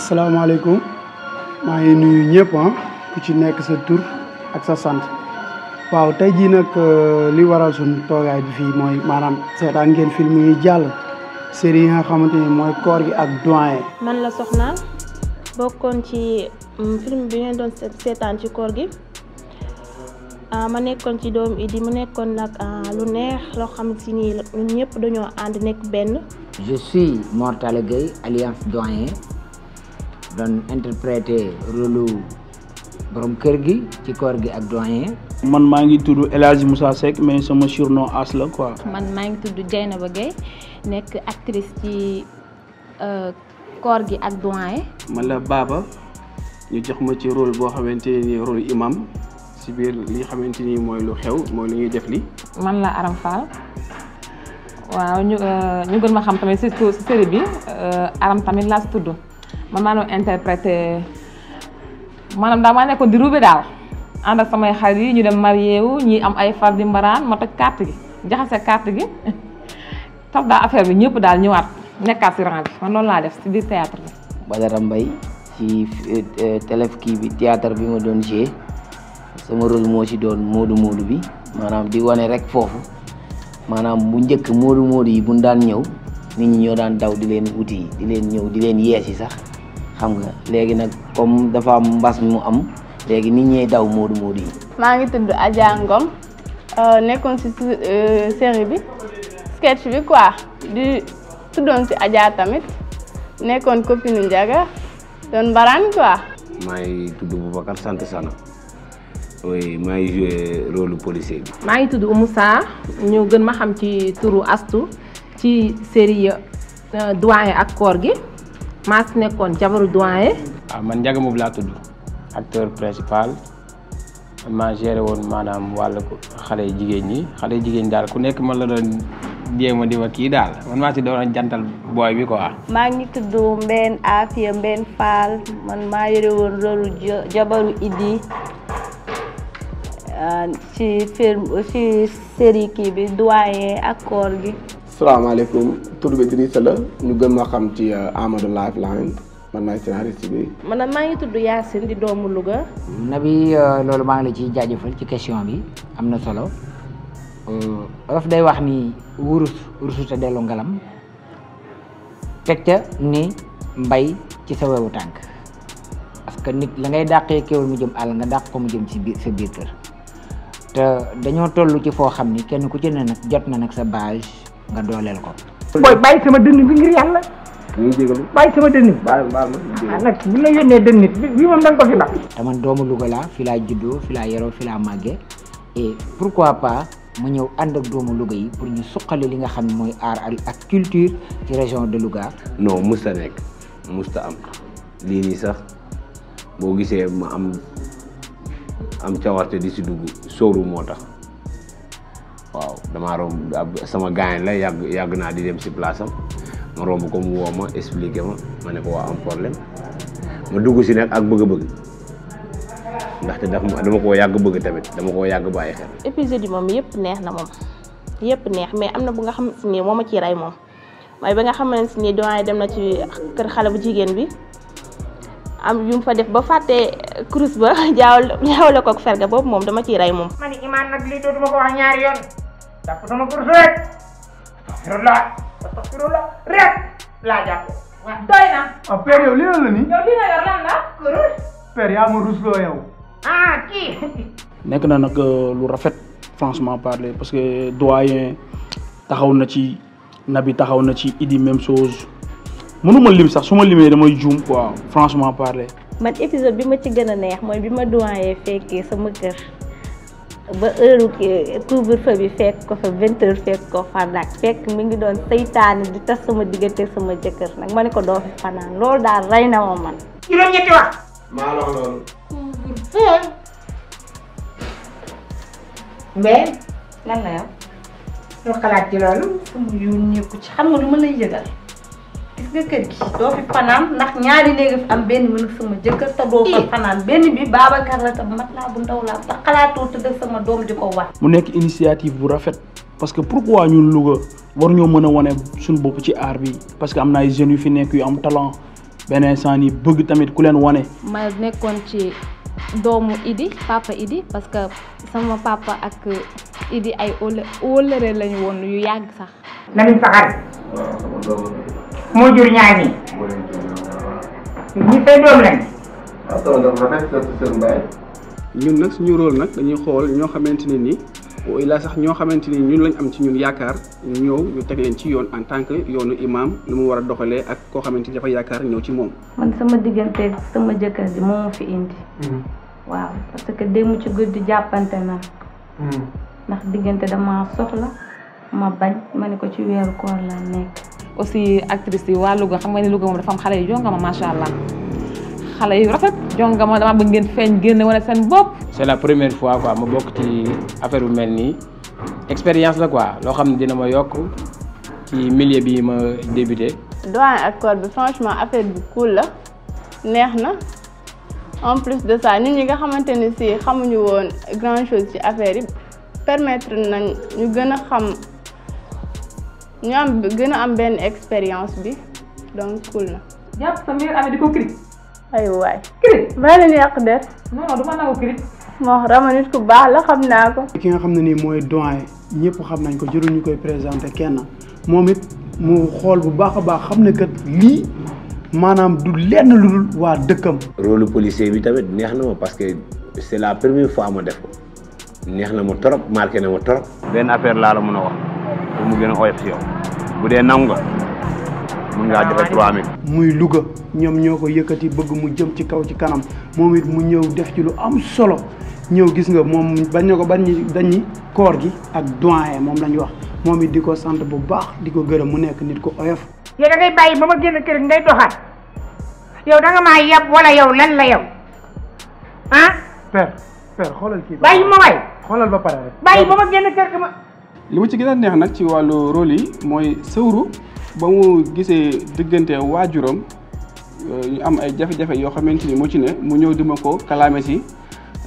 asalaamaaleykum maa ngi nuyu ñëpp ku ci nekk sa tur ak sa sant waaw tey jii nag li waral suñu toogaay bi fii mooy maanaam seetaan ngeen film yi jàll série yi nga xamante ni mooy koor gi ak doyen. man la Soxna bokkoon ci film bi ngeen doon seetaan ci koor gi ma nekkoon ci doomu Idi mu nekkoon nag lu neex loo xam si ni ñun ñëpp dañoo ànd nekk benn. Je suis Mor Talla Gueye alias doyen doon interpréter rôle borom kër gi ci koor gi ak doyen. man maa ngi tudd El Hadji Moussa Seck mais sama surnom As la quoi. man maa ngi tudd Dieynaba Gueye nekk actrice ci koor gi ak doyen. man la Baba ñu jox ma ci rôle boo xamante ni rôle imam si biir li xamante ni mooy lu xew mooy lu ñuy def li man la Aram Fall waaw ñu gën ma xam tamit surtout si série bi Aram tamit laa si tudd man maa doon interprété maanaam daal maa nekkoon di ruube daal ànd ak samay xarit yi ñu dem marié wu ñi am ay far di mbaraan ma toj carte gi jaxase carte gi tax daal affaire bi ñëpp daal ñëwaat nekkaat si rang bi man loolu laa def si biir théâtre bi. Badara Mbaye ci kii bi théâtre bi ma doon joué sama rôle moo ci doon moodu bi maanaam di wane rek foofu maanaam bu njëkk moodu yi buñ daan ñëw nit ñi ñoo daan daw di leen wuti di leen ñëw di leen yeesi sax xam nga léegi nag comme dafa am mbas mu am léegi nit ñee daw moodu yi. maa ngi tudd Adja Ngom nekkoon ci série bi sketch bi quoi di tuddoon ci Adja tamit nekkoon copine Ndiaga doon mbaraan quoi. maa ngi tudd Boubacar sant Sana oui maa ngi joué rôle policier bi. maa ngi tudd Oumou Sarr ñu gën ma xam ci turu Astu ci série doyen ak koor gi maa si nekkoon jabaru doyen. man Ndiaga Mbuub laa tudd acteur principal maa géré woon maanaam wàllu xale jigéen ñi daal ku nekk man la doon jéem a di ma kii daal man maa si doon jantal booy bi quoi. maa ngi tudd Mbène Afia Mbène Fall man maa yore woon rôle jabaru Idi ci film ci série kii bi doyen ak koor gi. salaamaaleykum tur bi Idrissa la ñu gën ma xam ci Amadou Lifeline man maay scénariste bi. man maa ngi tudd Yacine di doomu Louga. Nabi loolu maa ngi la ciy jaajëfal ci question bi am na solo Wolof day wax ni wurus te dellu ngalam teg ca ni mbay ci sa wewu tànk parce que nit la ngay dàqee kéwal mu jëm àll nga dàq ko mu jëm ci biir sa biir kër te dañoo toll ci foo xam ni kenn ku ci ne nag jot na nag sa base nga dooleel ko. booy bàyyi sama dënn bi ngir yàlla. ñu ngi jégalu bàyyi sama dënn bi. baal ma nag bu la yónnee dënn nit bi moom da nga ko fi baax. te man doomu Louga laa fi laa juddoo fi laa yaroo fi laa màggee et pourquoi pas ma ñëw ànd ak doomu Louga yi pour ñu suqali li nga xam ne mooy art ak culture ci région de Louga. non musta nekk musta am lii nii sax boo gisee ma am cawarte di si dugg sóoru moo tax waaw damaa romb sama gaañ la yàgg naa di dem si place am ma romb ko mu woo ma expliqué ma ne ko waa am problème ma dugg si nag ak bëgg-bëgg ndaxte dama koo yàgg bëgg tamit dama koo yàgg bàyyi xel. épisode yi moom yëpp neex na moom yëpp neex mais am na bu nga xam ni moo ma ciy rey moom mooy ba nga xamante ni doyen dem na ci kër xale bu jigéen bi am yu mu fa def ba fàtte kurus ba jaawale ko ak ferga boobu moom dama ciy rey moom. ma ni imaan nag lii dootuma ko wax ñaari yoon jàpp sama kurus rek astaghfirullah rek laa jàpp. waaw doy na. ah père yow lii la nii. yow lii la yor lan la kurus. père yaa ma rusloo yow. kii. nekk na nag lu rafet franchement parler parce que doyen taxaw na ci Nabi taxaw na ci Idi même chose mënuma lim sax su ma limee damay juum quoi franchement parler. man épisode bi ma ci gën a neex mooy bi ma doyen fekkee sama kër ba heure couvre-feu bi fekk ko fa 20h fekk ko fa nag fekk mi ngi doon seytaane di tas sama diggante sama jëkkër nag ma ne ko doo fi fanaan loolu daal rey na ma man. juróom-ñetti wax. maa la wax loolu. Mbène lan la yow. loo xalaat ci loolu. sama yoon nekku ci xam nga lu ma lay yëgal gis nga kër gi doo fi fanaan ndax ñaari néegi fi am benn mën sama jëkkër te doo fa fanaan benn bi Babacar la te mat laa bu ndaw laa te xalaatoo tëdd sama doom di ko wax. mu nekk initiative bu rafet parce que pourquoi ñun Louga war ñoo mën a wane suñu bopp ci art bi parce que am na ay jeunes yu fi nekk yu am talent benn instant nii bëgg tamit ku leen wane. ma nekkoon ci doomu Idi papa Idi parce que sama papa ak Idi ay wóllëre lañu woon yu yàgg sax. Lamine Faxar moo jur ñaar ñi say doom lañ. ñun nag suñu rôle nag dañuy xool ñoo xamante ne ni la sax ñoo xamante ni ñun lañ am ci ñun yaakaar ñu ñëw ñu teg leen ci yoon en tant que yoonu imam lu mu war a doxalee ak koo xamante ni dafa yaakaar ñëw ci moom. man sama diggante sama jëkkër ji moo ma fi indi. waaw parce que démb ci guddi jàppante na. ndax diggante dama soxla ma bañ ma ne ko ci weeru koor la nekk. aussi actrice yi waa Louga xam nga ni Louga moom dafa am xale yu jongama macha allah xale yu rafet jongama dama bëgg ngeen feeñ génn wala seen bopp. c'est la première fois quoi ma bokk ci affaire bu mel nii expérience la quoi loo xam ne dina ma yokk ci milieu bi ma débuté. Doyen ak Code bi franchement affaire bi cool la neex na en plus de ça nit ñi nga xamante ni si xamuñu woon grand chose ci affaire yi permettre nañ ñu gën a xam ñu gën a am benn expérience bi donc cool na. jàpp sa meilleur ami di ko cri. ay waay. cri maa leen yàq der. non du ma nangu cri. moo Rama nit ku baax la xam naa ko. ki nga xam ne nii mooy doyen ñëpp xam nañ ko jërul ñu koy présenté kenn moom it mu xool bu baax a baax xam ne kat lii maanaam du lenn lu dul waa dëkkam. rôle policier bi tamit neex na ma parce que c'est la première fois ma def ko neex na ma trop marqué na ma trop. benn affaire laa la mën a wax pour mu gën a oyof si yow bu dee nangu nga mun ngaa joxe 3000. muy Louga ñoom ñoo ko yëkkati bëgg mu jëm ci kaw ci kanam moom it mu ñëw def ci lu am solo ñëw gis nga moom bañ na ko dañi koor gi ak doyen moom la ñu wax moom it di ko sant bu baax di ko gërëm mu nekk nit ko oyof. yow da ngay bàyyi ba ma génn kër ngay doxaat yow da nga maa yab wala yow lan la yow ah. père xoolal kii. bàyyi ma waay. xoolal ba pare rek. bàyyi ba ma génn kër gi ma. li ma ci gën a neex nag ci wàllu rôle yi mooy Sëwru ba mu gisee diggante waajuram ñu am ay jafe-jafe yoo xamante ni moo ci ne mu ñëw di ma ko kalaame si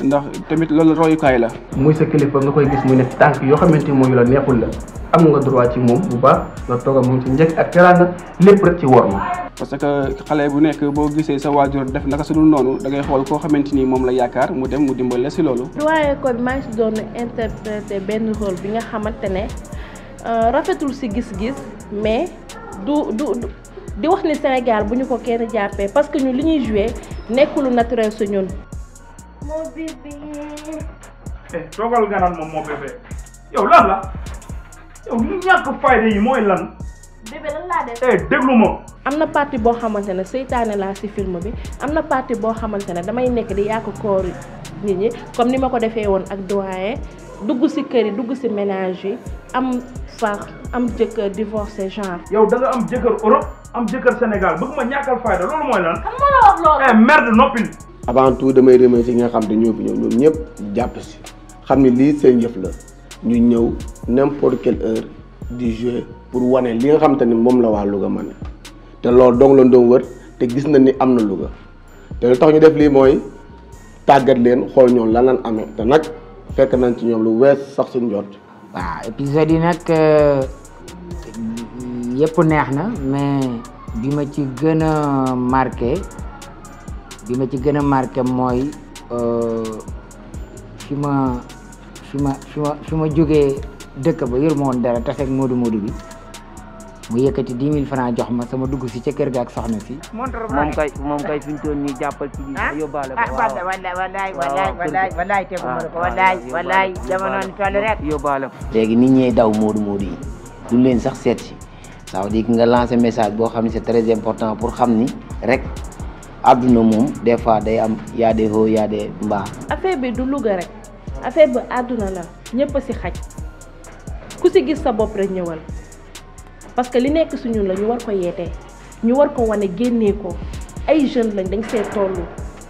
ndax tamit loolu royukaay la. muy sa kilifa nga koy gis muy nekk tànk yoo xamante ni mooy la neexul la am nga droit ci moom bu baax nga toog ak moom ci njëkk ak teraanga lépp rek ci wor ma. parce que xale bu nekk boo gisee sa waajur def naka su dul noonu da ngay xool koo xamante ni moom la yaakaar mu dem mu dimbale si loolu. Doyen Code maa ngi si doon interpréter benn rôle bi nga xamante ne rafetul si gis-gis mais du di wax ni Sénégal bu ñu ko kenn jàppee parce que ñun li ñuy joué nekkul lu naturel su ñun. moo bébé. toogal nga naan moom moo bébé yow lan la yow li ñàkk fayda yi mooy lan. bébé lan laa def. déglu ma. am na partie boo xamante ne seytaane laa si film bi am na partie boo xamante ne damay nekk di yàq kooru nit ñi comme ni ma ko defee woon ak doyen dugg si kër yi dugg si ménage yi am far am jëkkër divorcé genre. yow da nga am jëkkër Europe am jëkkër Sénégal bëgg ma ñàkkal fayda loolu mooy lan. kan moo la wax loolu. merde noppil. avant tout damay remercier ñi nga xam te ñoo fi ñëw ñoom ñëpp jàpp si xam ni lii seen yëf la ñu ñëw n'importe quelle heure di jouer pour wane li nga xam te ni moom la waa Louga ma ne te loolu dong la doon wër te gis na ni am na Louga te lu tax ñu def lii mooy tàggat leen xool ñoom lan lañ amee te nag fekk nañ ci ñoom lu wees sax suñ jot. waaw épisode yi nag yëpp neex na mais bi ma ci gën a marqué mooy fi ma jógee dëkk ba yor ma woon dara taseeg Modou bi mu yëkkati 10 000 francs jox ma sama dugg si ca kër ga ak soxna si. moom kay fi ñu toll nii jàppal ci biir yóbbaale ko. wallaay teguma ko wallaay jamono ni toll rek. yóbbaale ko. léegi nit ñee daw Modou yi duñ leen sax seet si ça veut dire que nga lancer message boo xam ne c'est très important pour xam ni rek àdduna moom des fois day am yaa des hauts yaa des bas. affaire bi du Louga rek affaire bi àdduna la ñëpp a si xaj ku si gis sa bopp rek ñëwal. parce que li nekk su ñun la ñu war ko yeetee ñu war ko wane génnee ko ay jeunes lañ dañ see tollu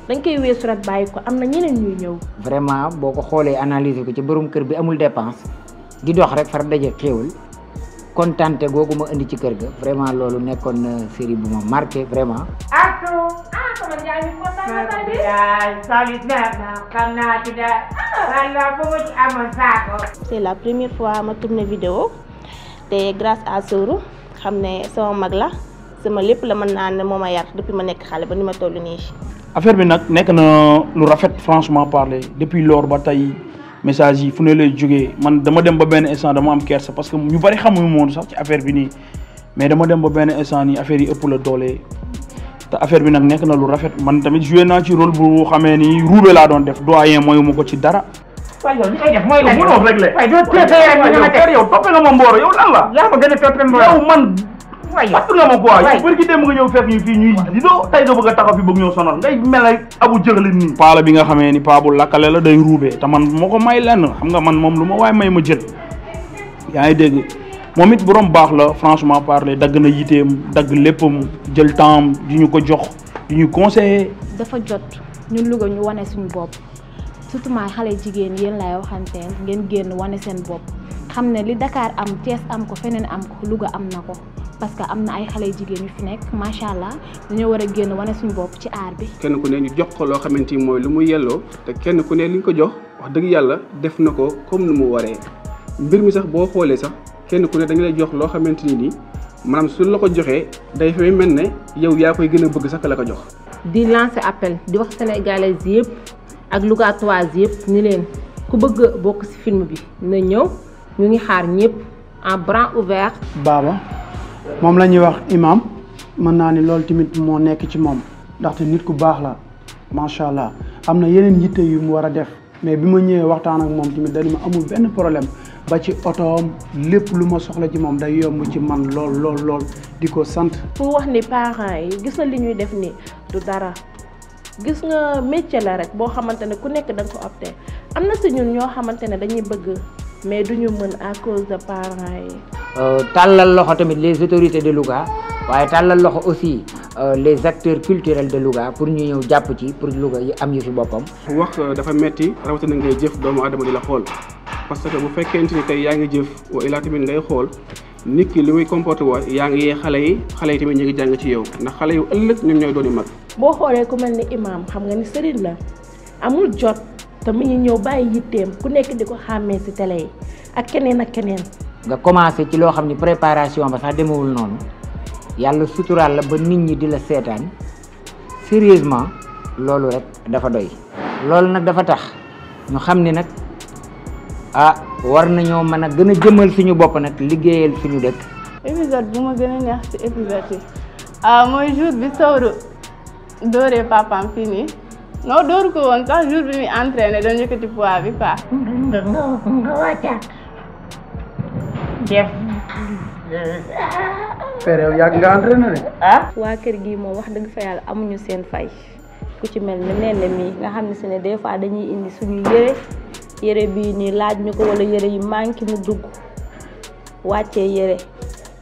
dañ koy weesu rek bàyyi ko am na ñeneen ñuy ñëw. vraiment boo ko xoolee analyser ko ci borom kër bi amul dépense di dox rek far daje xéewal kontante googu ma indi ci kër ga vraiment loolu nekkoon na série bu ma marqué vraiment. sama jaay mi kontaan na tey de. salit na xam naa ci da walla bu ma ci amoon saako. c'est la première fois ma tourné vidéo te grâce à Sëwru xam ne sama mag la sama lépp la mën naa ne moo ma yar depuis ma nekk xale ba ni ma toll nii. affaire bi nag nekk na lu rafet franchement parler depuis lors ba tey message yi fu ne lay jógee man dama dem ba benn instant dama am kersa parce que ñu bari xamuñu moon sax ci affaire bi nii mais dama dem ba benn instant nii affaire yi ëpp la doole te affaire bi nag nekk na lu rafet man tamit joué naa ci rôle bu xamee ni ruube laa doon def doyen mooy ma ko ci dara. waaye yow li ngay def mooy lan mënoo réglé. waaye doo téye sa yaram bi nga ma teg yow toppee nga ma mbooro yow lan la. yaa ma gën a toppee mbooro yow man. waaye fàtt nga ma quoi yow bari ki dem nga ñëw fekk ñu fii ñuy di doo tey nga bëgg a taxaw fi bëgg ñëw sonal ngay mel ay abu jëxalin nii. paa la bi nga xamee ni paa bu lakkale la day ruube te man moo ko may lenn xam nga man moom lu ma waaye may ma jël yaa ngi dégg moom it borom baax la franchement parler dagg na yiteem dagg léppam jël temps di ñu ko jox di ñu conseiller. dafa jot ñun Louga ñu wane suñu bopp surtout maay xale jigéen yéen laay waxanteen ngeen génn wane seen bopp xam ne li Dakar am Thiès am ko feneen am ko Louga am na ko parce que am na ay xale jigéen yu fi nekk macha allah dañoo war a génn wane suñu bopp ci aar bi. kenn ku ne ñu jox ko loo xamante ni mooy lu mu yelloo te kenn ku ne li ñu ko jox wax dëgg yàlla def na ko comme nu mu waree mbir mi sax boo xoolee sax kenn ku ne dañu lay jox loo xamante ni nii maanaam su la ko joxee day fay mel ne yow yaa koy gën a bëgg sax la ko jox. di lancer appel di wax sénégalais yëpp ak Lougatoise yëpp ni leen ku bëgg a bokk ci film bi na ñëw ñu ngi xaar ñëpp en bras ouvert. Baba moom la ñuy wax imam mën naa ni loolu tamit moo nekk ci moom ndaxte nit ku baax la macha allah am na yeneen yitte yu mu war a def mais bi ma ñëwee waxtaan ak moom tamit dañu ma amul benn problème ba ci otoom lépp lu ma soxla ci moom day yomb ci man lool di ko sant. pour wax ni parents yi gis na li ñuy def nii du dara gis nga métier la rek boo xamante ne ku nekk da nga ko opté am na si ñun ñoo xamante ne dañuy bëgg mais duñu mën à cause de parents yi. tàllal loxo tamit les autorités de Louga waaye tàllal loxo aussi les acteurs culturels de Louga pour ñu ñëw jàpp ci pour Louga yi am yu fi boppam. wax dafa metti rawatina ngay jëf doomu adama di la xool parce que bu fekkente ni tey yaa ngi jëf wa ilaa tamit ngay xool nit ki li muy comporté woo yaa ngi yee xale yi tamit ñu ngi jàng ci yow ndax xale yu ëllëg ñoom ñooy doon mag. boo xoolee ku mel ni imam xam nga ni sëriñ la amul jot te mu ngi ñëw bàyyi yitteem ku nekk di ko xàmmee ci télé yi ak keneen ak keneen. nga commencé ci loo xam ni préparation ba sax demewul noonu yàlla suturaal la ba nit ñi di la seetaan sérieusement loolu rek dafa doy. loolu nag dafa tax ñu xam ni nag war nañoo mën a gën a jëmal suñu bopp nag liggéeyal suñu dëkk. épisode bu ma gën a neex ci épisode yi mooy jour bi Sowru dóoree papaam fii nii non dóor ko woon sax jour bi muy entraîné doon yëkkati poids bi quoi. nga wàccaat def. père yow yàgg nga entraîné de. waa kër gi moom wax dëgg fa yàlla amuñu seen fay ku ci mel ni Nene mi nga xam ne si ne des fois dañuy indi suñu yére bii nii laaj ñu ko wala yére yi manqué mu dugg wàccee yére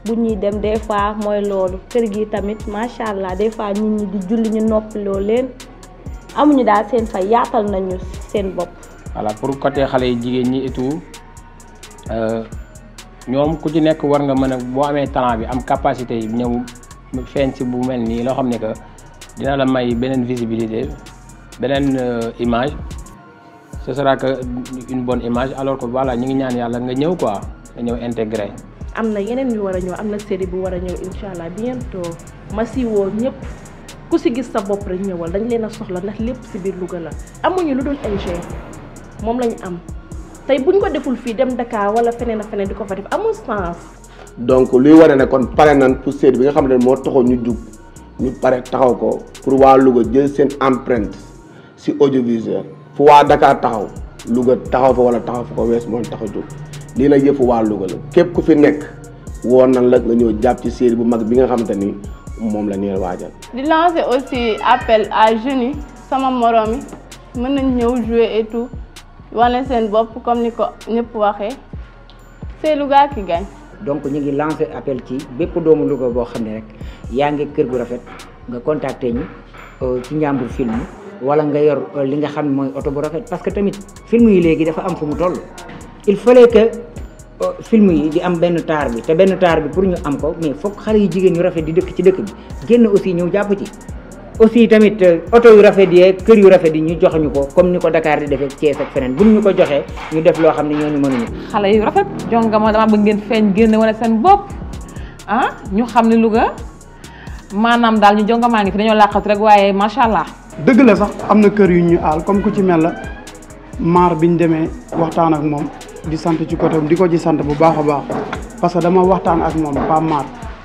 bu ñuy dem des fois mooy loolu kër gi tamit macha allah des fois nit ñi di julli ñu noppiloo leen amuñu daal seen fay yaatal nañu seen bopp. voilà pour côté xale yi jigéen ñi et tout ñoom ku ci nekk war nga mën a boo amee talent bi am capacité yi ñëw feeñ si bu mel nii loo xam ne que dina la may beneen visibilité beneen image ce sera que une bonne image alors que voilà ñu ngi ñaan yàlla nga ñëw quoi nga ñëw intégré. am na yeneen yu war a ñëw am na série bu war a ñëw incha allah bientôt ma si woo ñëpp ku si gis sa bopp rek ñëwal dañ leen a soxla ndax lépp si biir Louga la amuñu lu dul NG moom lañu am tey buñ ko deful fii dem Dakar wala feneen ak feneen di ko fa def amul sens. donc luy wane ne kon pare nan pour série bi nga xam ne moo taxoon ñu jug ñu pare taxaw ko pour waa Louga jël seen empreinte si audiovisuel fu waa Dakar taxaw Louga taxaw fa wala taxaw fa ko wees moo tax a jóg lii nag yëfu waa Louga la képp ku fi nekk woon nan la nga ñëw jàpp ci série bu mag bi nga xamante ni moom la ñuy waajal. di lancer aussi appel à jeunes yi sama morom yi mën nañ ñëw jouer et tout wane seen bopp comme ni ko ñëpp waxee c'est Louga qui gagne. donc ñu ngi lancer appel ci bépp doomu Louga boo xam ne rek yaa ngi kër gu rafet nga contacter ñu ci Njàmbur film wala nga yor li nga xam ne mooy oto bu rafet parce que tamit film yi léegi dafa am fu mu toll il fallait que film yi di am benn taar bi te benn taar bi pour ñu am ko mais foog xale yu jigéen yu rafet di dëkk ci dëkk bi génn aussi ñëw jàpp ci aussi tamit oto yu rafet yi kër yu rafet yi ñu jox ñu ko comme ni ko Dakar di defee Thiès ak feneen buñ ñu ko joxee ñu def loo xam ne ñooñu mënuñu. xale yu rafet jongama dama bëgg ngeen feeñ génn wane seen bopp ñu xam ne Louga maanaam daal ñu jonga maa ngi fi dañoo làqatu rek waaye macha allah. dëgg la sax am na kër yu ñu aal comme ku ci mel la maar biñ demee waxtaan ak moom di sant ci côté di ko ci sant bu baax a baax parce que dama waxtaan ak moom Pa Maar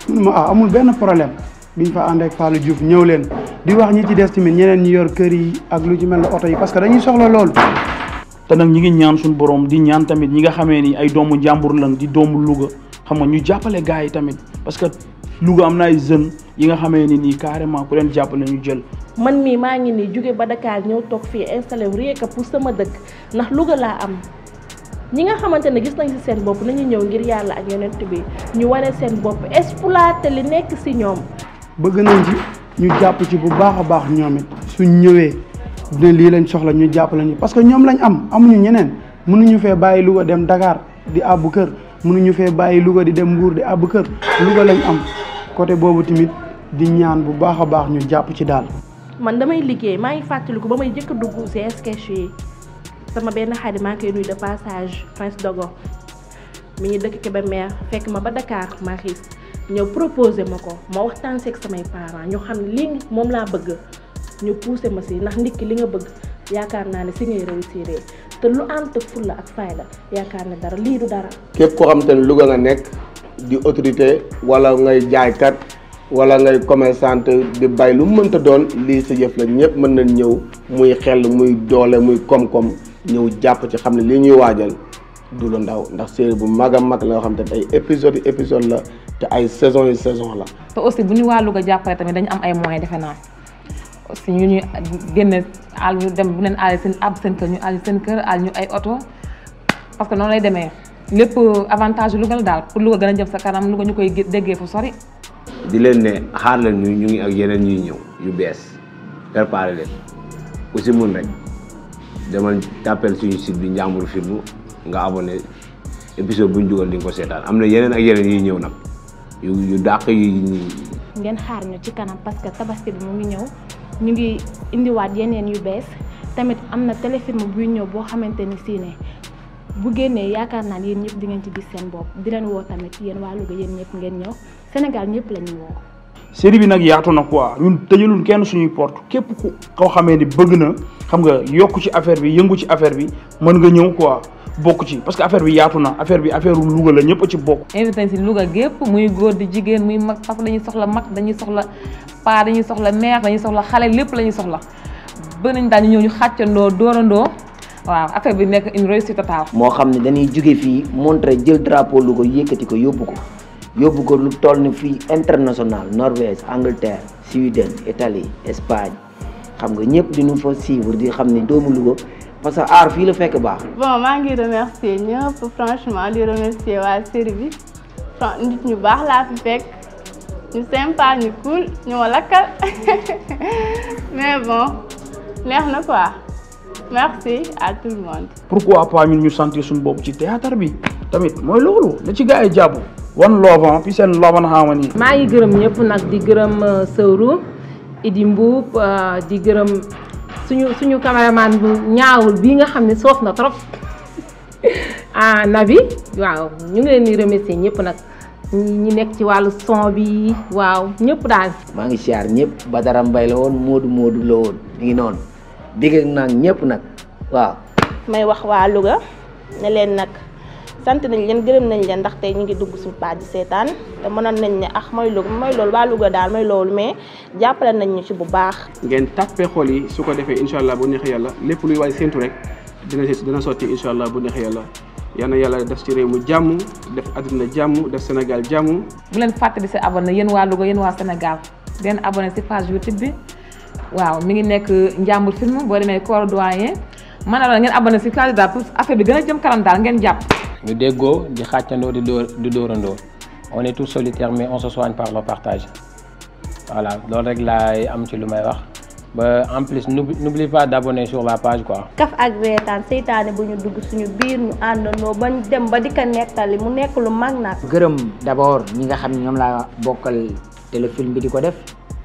mun ma amul benn problème biñ fa ànd ak Fallou Diouf ñëw leen di wax ñi ci des tamit ñeneen ñi yor kër yi ak lu ci mel ne oto yi parce que dañuy soxla loolu. te nag ñi ngi ñaan suñu borom di ñaan tamit ñi nga xamee ni ay doomu njàmbur lan di doomu Louga xam nga ñu jàppale gars yi tamit parce que Louga am na ay jeunes yi nga xamee ni nii carrément ku leen jàppale ñu jël. man mii maa ngi nii jóge ba Dakar ñëw toog fii installé wu rien que pour sama dëkk ndax Louga laa am ñi nga xamante ne gis nañ ci seen bopp nañu ñëw ngir yàlla ak yonent bi ñu wane seen bopp exploité li nekk ci ñoom. bëgg nañ ci ñu jàpp ci bu baax a baax ñoom it suñ ñëwee ne lii lañ soxla ñu jàppale ñu parce que ñoom lañ am amuñu ñeneen mënuñu fee bàyyi Louga dem Dakar di àbbu kër mënuñu fee bàyyi Louga di dem Mbour di àbbu kër Louga lañ am côté boobu tamit di ñaan bu baax a baax ñu jàpp ci daal. man damay liggéey maa ngi fàttaliku ba may jëkk dugg ci sketch yi sama benn xarit maa ngi koy nuyu de passage Prince Dogo mi ngi dëkk Kébémer fekk ma ba Dakar maa xiis ñëw proposé ma ko ma waxtaan seeg samay parents ñu xam ne lii moom laa bëgg ñu poussé ma ci ndax ndikki li nga bëgg yaakaar naa ne ci ngay réussir te lu ànd ak fulla ak fayda yaakaar ne dara lii du dara. képp koo xam te ne Louga nga nekk di autorité wala ngay jaaykat wala ngay commerçante di bay lu mu mënta doon lii sa yëf la ñëpp mën nañ ñëw muy xel muy doole muy koom-koom ñëw jàpp ci xam ne lii ñuy waajal du lu ndaw ndax série bu mag a mag la nga xam te ay épisode la te ay saison yi saison la. te aussi bu ñu waa Louga jàppale tamit dañu am ay moyens defe naa aussi ñu ñuy génne àll ñu dem bu leen aal seen ab seen kër ñu aal seen kër aal ñu ay oto parce que noonu lay demee lépp avantage Louga la daal pour Louga gën a jëm sa kanam Louga ñu koy déggee fu sori. di leen ne xaar leen ñu ngi ak yeneen ñuy ñëw yu bees préparé leen ku si mun rek demal tàppel suñu site bi Njàmbur Film nga abonné épisode buñ dugal di nga ko seetaan am na yeneen ak yeneen yuy ñëw nag yu dàq yu ngeen xaar ñu ci kanam parce que tabaski bi mu ngi ñëw ñu ngi indiwaat yeneen yu bees tamit am na téléfilm buy ñëw boo xamante ni si ne bu génnee yaakaar naa yéen ñëpp di ngeen ci gis seen bopp di leen woo tamit yéen waa Louga yéen ñëpp ngeen ñëw Sénégal ñëpp la ñu woo. série bi nag yaatu na quoi ñun tëjalul kenn suñuy porte képp ku koo xamee ni bëgg na xam nga yokk ci affaire bi yëngu ci affaire bi mën nga ñëw quoi bokk ci parce que affaire bi yaatu na affaire bi affaire Louga la ñëpp a ci bokk. invité si Louga gépp muy góor di jigéen muy mag parce que dañuy soxla mag dañuy soxla paa dañuy soxla mère dañuy soxla xale lépp la ñuy soxla ba nañ daal ñu ñëw ñu xàccandoo dóorandoo waaw affaire bi nekk une réussite totale. moo xam ne dañuy jóge fii montré jël drapeau Louga yëkkati ko yóbbu ko lu toll ni fii international Norvège Angleterre Suède Italie Espagne xam nga ñëpp di ñu fa suivre di xam ne doomu Louga parce que aar fii la fekk baax. bon maa ngi remercier ñëpp franchement di remercier waa série bi nit ñu baax laa fi fekk ñu sympa ñu cool ñu ma lakkal mais bon neex na quoi merci à tout le monde. pourquoi pas ñun ñu sentir suñu bopp ci théâtre bi tamit mooy loolu na ci gars yi jàpp. one love puis seen love and harmony. maa ngi gërëm ñëpp nag di gërëm Sewru Idi Mbuub di gërëm suñu caméraman bu ñaawul bii nga xam ne soof na trop Nabi waaw ñu ngi leen di remercier ñëpp nag ñi nekk ci wàllu son bi waaw ñëpp daal. maa ngi siyaar ñëpp Badara Mbaye la woon Moodu la woon mi ngi noonu digg nag ñëpp nag waaw. may wax waa Louga ne leen nag. sant nañ leen gërëm nañ leen ndax tey ñu ngi dugg suñu page seetaan te mënoon nañ ne mooy Louga mooy loolu waa Louga daal mooy loolu mais jàppale nañ ñu ci bu baax. ngeen tàppee xol yi su ko defee incha allah bu neexee yàlla lépp luy waay séntu rek dina sotti incha allah bu neexee yàlla yal na yàlla def ci réew mu jàmm def àdduna jàmm def Sénégal jàmm. bu leen fàtte di si abonné yéen waa Louga yéen waa Sénégal den abonné si page YouTube bi waaw mi ngi nekk Njàmbur Film boo demee Kor Doyen man la ngeen abonné si candidat pour affaire bi gën a jëm kanam daal ngeen jàpp. ñu déggoo di xàccandoo di dóorandoo on est tous solitaires mais on se soigne par le partage voilà loolu rek laay am ci lu may wax ba en plus n'oublie pas d'abonner sur la page quoi. kaf ak reetaan seytaane bu ñu dugg suñu biir ñu àndandoo ba dem ba di ko nettali mu nekk lu mag nag. gërëm d'abord ñi nga xam ne ñoom laa bokkal téléfilm bi di ko def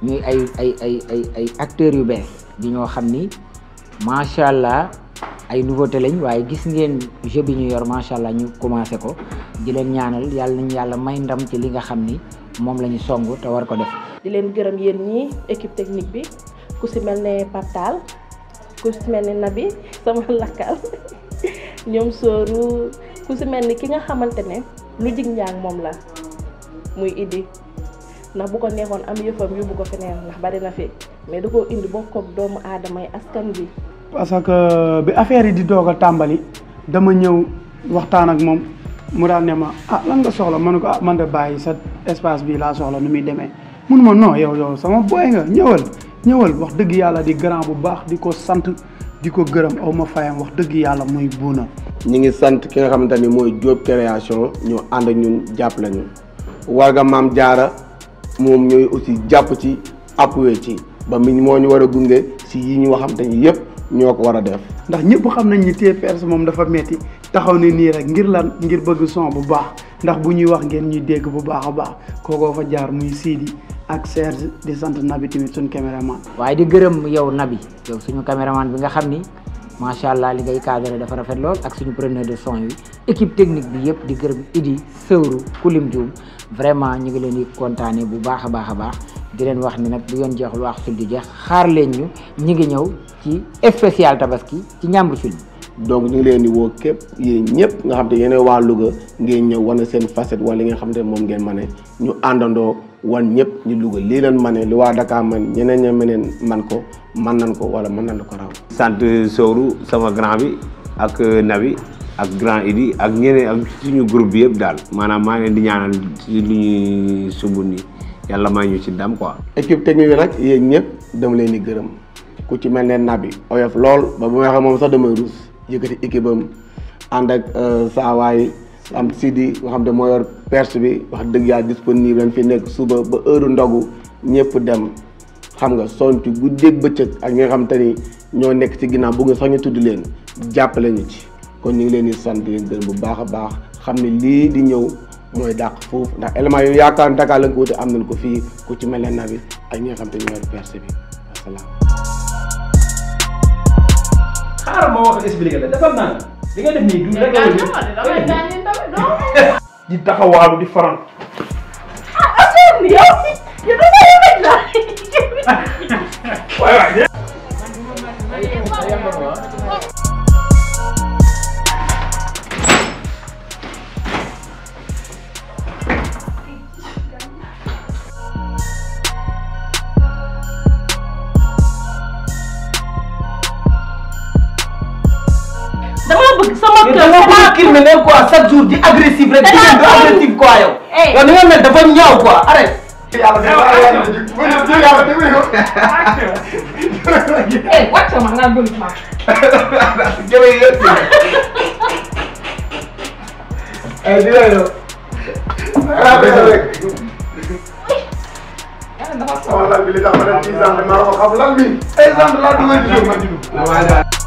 ñuy ay acteurs yu bees di ñoo xam ni macha allah ay nouveauté lañ waaye gis ngeen jeu bi ñu yor macha allah ñu commencé ko di leen ñaanal yàlla nañu yàlla may ndam ci li nga xam ni moom la ñu song te war ko def. di leen gërëm yéen ñii équipe technique bi ku si mel ne Patal ku si mel ne Nabi sama lakkal ñoom sooru ku si mel ni ki nga xamante ne lu jig njaag moom la muy Idi ndax bu ko neexoon am yëfam yóbbu ko feneen ndax bari na fi mais da koo indi bokk ak doomu aadama yi askan bi. parce que bi affaire yi di doog a tàmbali dama ñëw waxtaan ak moom mu daal ne ma lan nga soxla ma ne ko man de bàyyi sa espace bi laa soxla nu muy demee mun ma non yow sama boy nga ñëwal wax dëgg yàlla di grand bu baax di ko sant di ko gërëm aw ma fayam wax dëgg yàlla muy buuna. ñi ngi sant ki nga xamante ni mooy Diop création ñu ànd ak ñun jàpp lañu warga maam jaara moom ñooy aussi jàpp ci appuyé ci ba mi moo ñu war a gunge si yi ñu waxamte ni yëpp ñoo ko war a def. ndax ñëpp xam nañ ni TPS moom dafa metti taxaw ne nii rek ngir lan ngir bëgg son bu baax ndax bu ñuy wax ngeen ñuy dégg bu baax a baax kookoo fa jaar muy Sidi ak Serge di sant Nabi tamit suñu caméraman. waaye di gërëm yow Nabi yow suñu caméraman bi nga xam ni macha allah li ngay cadré dafa rafet lool ak suñu preneur de son yi équipe technique bi yëpp di gërëm Idi Sëwru Kulim Dioum vraiment ñu ngi leen di kontaane bu baax a baax di leen wax ni nag du yoon jeexul wax sul di jeex xaar leen ñu ngi ñëw ci spécial tabaski ci Ndiambour Film. donc ñu ngi leen di woo képp yéen ñëpp nga xam te yéen waa Louga ngeen ñëw wane seen facette wala li nga xam te moom ngeen mane ñu àndandoo wan ñëpp ñu Louga lii leen mane lu waa Dakar man ñeneen ña meneen man ko man nan ko wala mën nan ko raw. sant Sowru sama grand bi ak Nabi ak grand Idi ak ñeneen ak suñu groupe bi yëpp daal maanaam maa ngi leen di ñaanal ci li ñuy sumb nii yàlla may ñu ci ndam quoi. équipe technique bi nag yéen ñëpp dama leen di gërëm ku ci mel ne Nabi oyof lool ba bu ma waxee moom sax damay ruus yëkkati équipe am ànd ak saa waay am Sidi nga xam ne moo yor perche bi wax dëgg yàlla disponible lañ fi nekk suba ba heure ndogu ñëpp dem xam nga sonti guddeeg bëccëg ak ñi nga xam te ni ñoo nekk ci ginnaaw bëgg sax ñu tudd leen jàppale ñu ci kon ñu ngi leen di sant di leen gërëm bu baax a baax xam ne lii di ñëw mooy dàq foofu ndax élément yu yaakaar Dakar lañ ko wuti am nañ ko fii ku ci mel ne Nabi ak ñi nga xam te ñoo yor perche bi wasalaam. xaaral ma wax expliqué la defal naa li nga def nii du rek di taxawaalu di faral. sama kër dafa criminel quoi chaque jour di agressif rek di agressif quoi yow. yow ni nga mel dafa ñaaw quoi arrête. wàcc ma nga gën ma. dafa